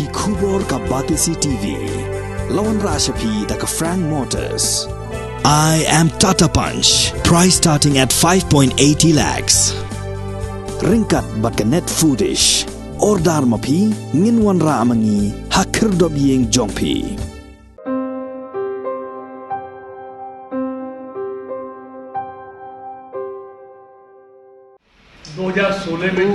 Yaki Kubor ka Batisi TV. Lawan Rashapi da ka Frank Motors. I am Tata Punch. Price starting at 5.80 lakhs. Ringkat bat ka Net Foodish. Ordar mapi nginwan ra amangi hakir dob yeng jongpi.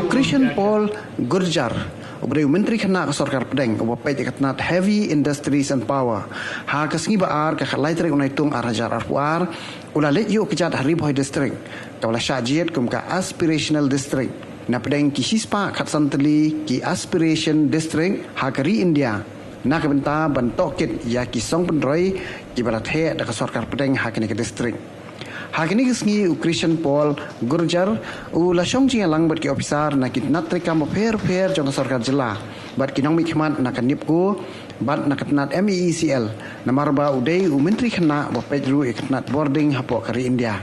Christian Paul Gurjar, Ubrew Menteri Kena Sorkar Pedeng, Ubapet Katnat Heavy Industries and Power, Hakas Nibaar, Kakalaitri Unaitung Arajar Arpuar, Ulalet Yu Kejat Hariboy District, Kawala Shajiet Kumka Aspirational District, Napedeng Kishispa Katsantali Ki Aspiration District, Hakari India, Nakabenta Bantokit Yaki Song Pendroy, Kibarathe, Daka Sorkar Pedeng Hakinika District. Hakini kisngi Christian Paul Gurjar lasong jing lang bat ki officer na kitnat rekam per jong sarkar jela bat kinong mikmat na kanipku bat na katnat MECL na marba udai menteri khana ba pedru ikatnat boarding hapo kari India.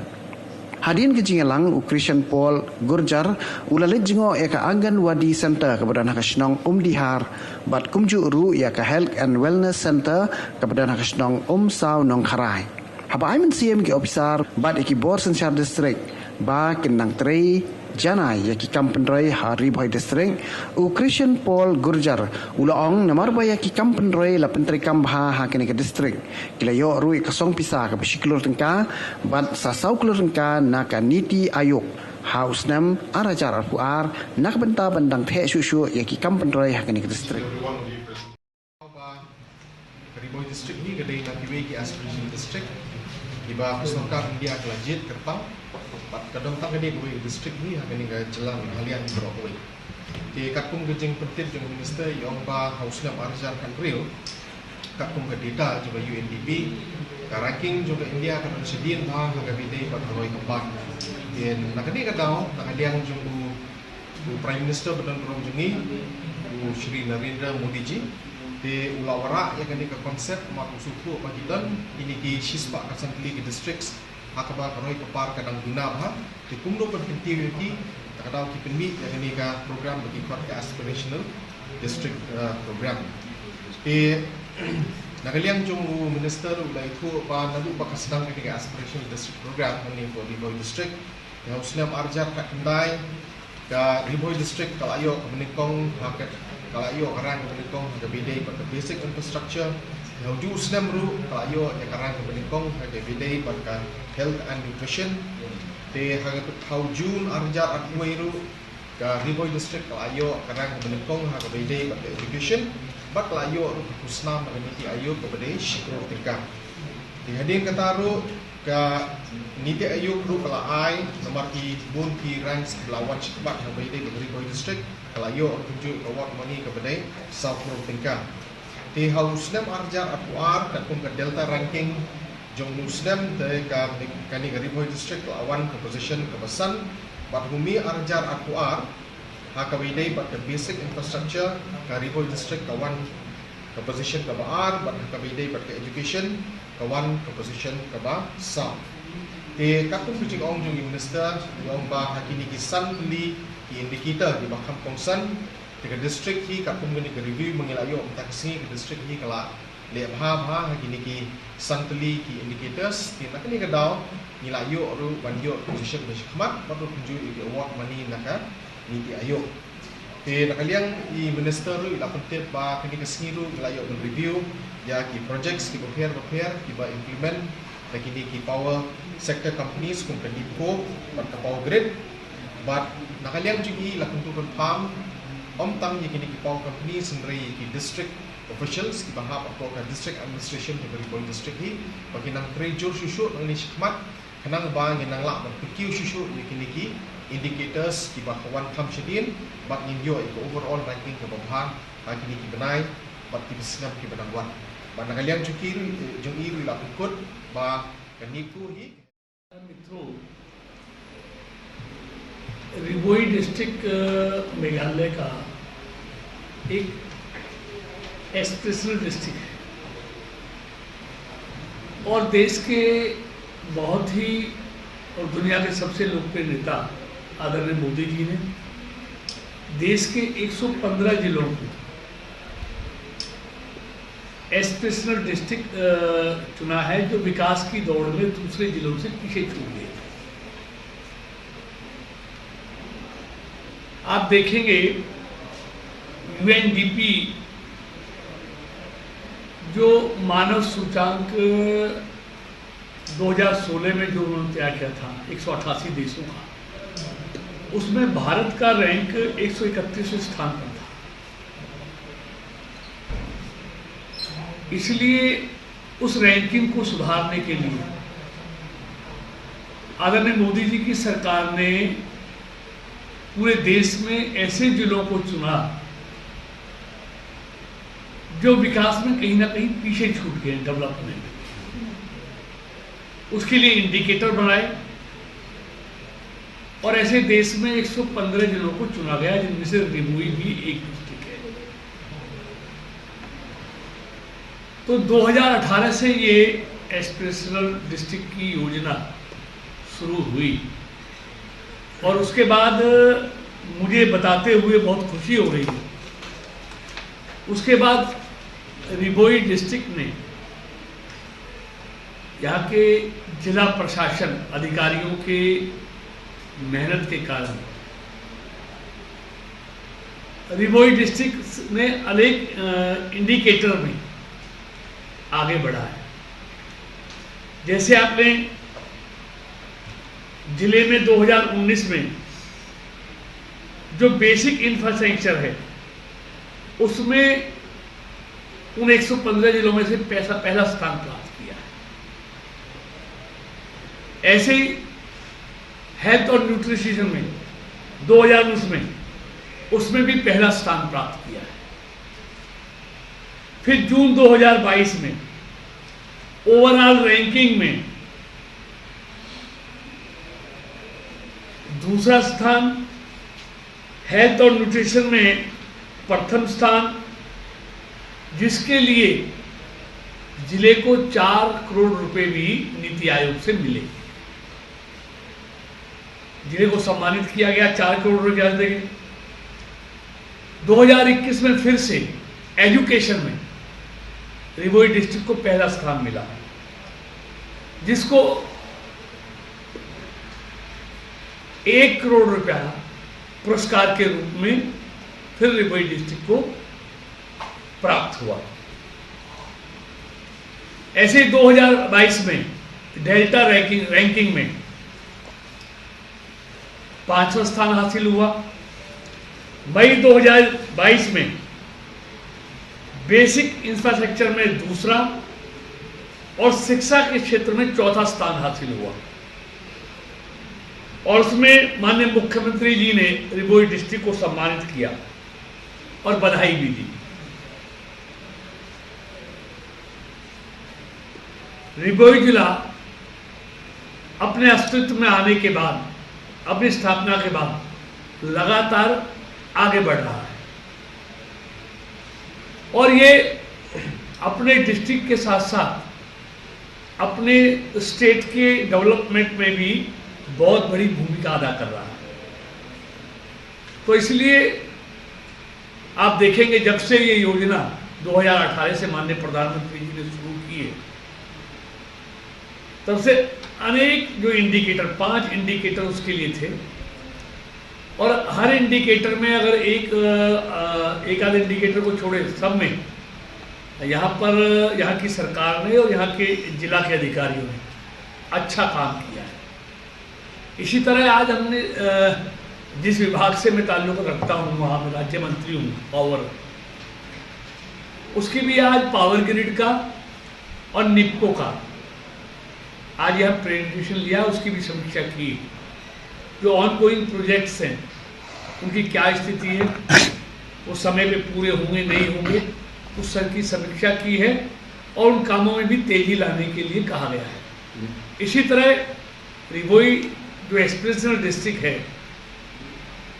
Hadin ke jing lang Christian Paul Gurjar ulalet jingo eka Anganwadi Center kepada nakasnong Dihar bat kumju ru ya ka Health and Wellness Center kepada nakasnong Sao Nong Kharai. Haba Aiman CM ke officer bat iki bor Sensyar district ba kinang trei janai yaki kampenroi Hariboy district u Christian Paul Gurjar ulaong namar ba yaki kampenroi la pentri kambha hakini ke district kilayo rui kasong pisa ke besiklur tengka bat sasau klur tengka naka niti ayuk house nam arajar arpuar nak benta bandang the susu yaki kampenroi hakini ke district Hariboy district ni kedai nak ki aspiration district Iba Pusaka India Kelajit Kertang kadang tak kedai dua district ni akan ni jalan halian beroi. Di kakum gejing pentit jeng minister yang ba hausnya arjar kan real kakum ke data juga UNDP ranking juga India kan sedien ba harga bidai pada roi kepak. Dan nak kedai kadang nak halian jung Prime Minister Badan Perang Jengi Shri Narendra Modi ji di ulawara yang kini ke konsep mak usuku bagi dan ini ki sispa kasantli ki districts akaba karoi kepar kadang guna bah di kumdo penting ki kadang ki penmi yang kini ke program bagi kuat ke aspirational district program di nakaliang jung minister ulai itu pa nalu bakas sedang kini ke aspirational district program ini for Hariboy district yang uslam arjar kat kendai ke Hariboy district kalayo menikong hakat kalau ayo karang kebenikong ada bidai pada basic infrastructure yang ju senam ru kalau ayo karang kebenikong ada bidai pada health and nutrition de harga tau jun arjar atway ru ke Hariboy district kalau ayo karang kebenikong ada bidai pada education bak kalau ayo ru kusnam niti ayo kepada syukur tingkah dihadin kata ru ke niti ayo ru kalau ai nomor ki bun ki ranks lawan cepat ada bidai pada Hariboy district kalau yo tunjuk award money kepada South Tingkah. Di hausnem arjar akuar dan pun ke Delta ranking jong muslim te kani Hariboy district lawan ke position kebesan bat bumi arjar akuar hakawidai bat ke basic infrastructure Hariboy district kawan ke position ke baar bat hakawidai bat ke education kawan ke position ke ba South. Di katung kucing ong jong minister yang ba hakini kisan beli indikator di bakam kongsan dekat district hi kat pun ke review mengilayo taksi ke district hi kala le bha gini ki santli ki indicators ti nak ni kedau ngilayo ru banjo position berkhidmat patut tunjuk di award money naka ni ti ayo ti nakaliang i minister ru ila pentit ba kini ke singiru ngilayo review ya ki projects ki prepare ki ba implement lagi ni ki power sector companies kum pendipko bat power grid but nakaliang juga lah tentukan pam tam yang kini power company sendiri ki district officials ki bahap atau ke district administration di Hariboy district ni bagi nang trejur susu nang ni khidmat kenang ba nang lak berpikir susu yang kini ki indicators ki bahwan kam sedin bat ngin yo overall ranking ke bawah kini ki benai bat ki bisnam ki benangwan ba nakaliang juga jong iru la ikut ba kaniku hi मित्रों हरिबोई district Meghalaya का एक aspirational district है और देश के बहुत ही और दुनिया के सबसे लोकप्रिय नेता आदरणीय मोदी जी ने देश के 115 जिलों को एस्पिरेशनल डिस्ट्रिक्ट चुना है जो विकास की दौड़ में दूसरे जिलों से पीछे छूट गए। आप देखेंगे यूएनडीपी जो मानव सूचांक 2016 में जो उन्होंने तैयार किया था 188 देशों का, उसमें भारत का रैंक 131वें स्थान पर था। इसलिए उस रैंकिंग को सुधारने के लिए आदरणीय मोदी जी की सरकार ने पूरे देश में ऐसे जिलों को चुना जो विकास में कहीं ना कहीं पीछे छूट गए डेवलपमेंट में। उसके लिए इंडिकेटर बनाए और ऐसे देश में 115 जिलों को चुना गया, जिनमें से रिमोई भी एक डिस्ट्रिक्ट है। तो 2018 से ये एस्पिरेशनल डिस्ट्रिक्ट की योजना शुरू हुई और उसके बाद मुझे बताते हुए बहुत खुशी हो रही है। उसके बाद रिबोई डिस्ट्रिक्ट ने यहाँ के जिला प्रशासन अधिकारियों के मेहनत के कारण रिबोई डिस्ट्रिक्ट ने अनेक इंडिकेटर में आगे बढ़ा है। जैसे आपने जिले में 2019 में जो बेसिक इंफ्रास्ट्रक्चर है उसमें उन 115 जिलों में से पहला स्थान प्राप्त किया है। ऐसे ही हेल्थ और न्यूट्रिशन में 2019 में उसमें भी पहला स्थान प्राप्त किया है। फिर जून 2022 में ओवरऑल रैंकिंग में दूसरा स्थान, हेल्थ और न्यूट्रिशन में प्रथम स्थान, जिसके लिए जिले को 4 करोड़ रुपए भी नीति आयोग से मिले। जिले को सम्मानित किया गया 4 करोड़ रुपए ब्याज देंगे। 2021 में फिर से एजुकेशन में रिबोई डिस्ट्रिक्ट को पहला स्थान मिला, जिसको 1 करोड़ रुपया पुरस्कार के रूप में फिर रिबोई डिस्ट्रिक्ट को प्राप्त हुआ। ऐसे 2022 में डेल्टा रैंकिंग में 5वां स्थान हासिल हुआ। मई 2022 में बेसिक इंफ्रास्ट्रक्चर में दूसरा और शिक्षा के क्षेत्र में 4था स्थान हासिल हुआ और उसमें माननीय मुख्यमंत्री जी ने रिबोई डिस्ट्रिक्ट को सम्मानित किया और बधाई भी दी। रिबोई जिला अपने अस्तित्व में आने के बाद, अपनी स्थापना के बाद लगातार आगे बढ़ रहा है और ये अपने डिस्ट्रिक्ट के साथ साथ अपने स्टेट के डेवलपमेंट में भी बहुत बड़ी भूमिका अदा कर रहा है। तो इसलिए आप देखेंगे जब से ये योजना 2018 से माननीय प्रधानमंत्री जी ने शुरू की है, तब से अनेक जो इंडिकेटर 5 इंडिकेटर उसके लिए थे और हर इंडिकेटर में अगर एक आध इंडिकेटर को छोड़े सब में यहाँ की सरकार ने और यहाँ के जिला के अधिकारियों ने अच्छा काम किया है। इसी तरह आज हमने जिस विभाग से मैं ताल्लुक रखता हूँ, वहाँ मैं राज्य मंत्री हूँ पावर, उसकी भी आज पावर ग्रिड का और निपको का आज यहाँ प्रेजेंटेशन लिया, उसकी भी समीक्षा की। जो ऑनगोइंग प्रोजेक्ट्स हैं उनकी क्या स्थिति है, वो समय पे पूरे होंगे नहीं होंगे, उस सब की समीक्षा की है और उन कामों में भी तेजी लाने के लिए कहा गया है। इसी तरह रिबोई जो एस्पिरेशनल डिस्ट्रिक्ट है,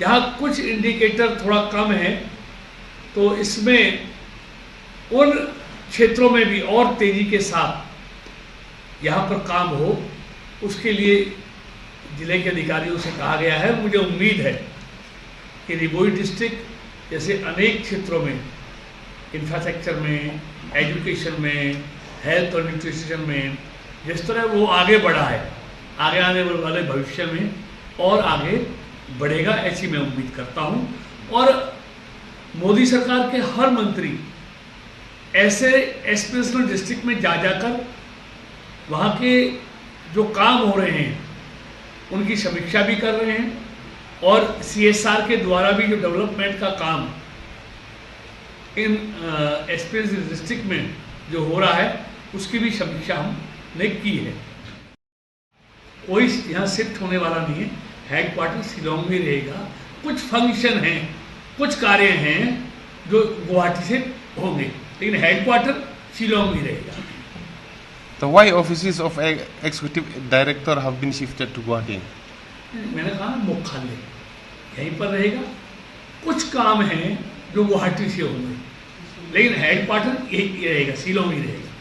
यहाँ कुछ इंडिकेटर थोड़ा कम है, तो इसमें उन क्षेत्रों में भी और तेजी के साथ यहाँ पर काम हो, उसके लिए जिले के अधिकारियों से कहा गया है। मुझे उम्मीद है कि रिबोई डिस्ट्रिक्ट जैसे अनेक क्षेत्रों में इंफ्रास्ट्रक्चर में, एजुकेशन में, हेल्थ और न्यूट्रिशन में, जिस तरह वो आगे बढ़ा है, आगे आने वाले भविष्य में और आगे बढ़ेगा, ऐसी मैं उम्मीद करता हूँ। और मोदी सरकार के हर मंत्री ऐसे एस्पिरेशनल डिस्ट्रिक्ट में जा जाकर वहाँ के जो काम हो रहे हैं उनकी समीक्षा भी कर रहे हैं, और CSR के द्वारा भी जो डेवलपमेंट का काम इन एस्पिरेशनल डिस्ट्रिक्ट में जो हो रहा है उसकी भी समीक्षा हमने की है। कोई यहाँ शिफ्ट होने वाला नहीं है, हेडक्वार्टर शिलोंग में रहेगा। कुछ फंक्शन हैं, कुछ कार्य हैं जो गुवाहाटी से होंगे, लेकिन हेडक्वार्टर शिलोंग में रहेगा। So why offices of executive director have been shifted to Guwahati? मैंने कहा मुख्यालय यहीं पर रहेगा। कुछ काम हैं जो गुवाहाटी से होंगे, लेकिन हेडक्वार्टर यही रहेगा, शिलोंग ही रहेगा।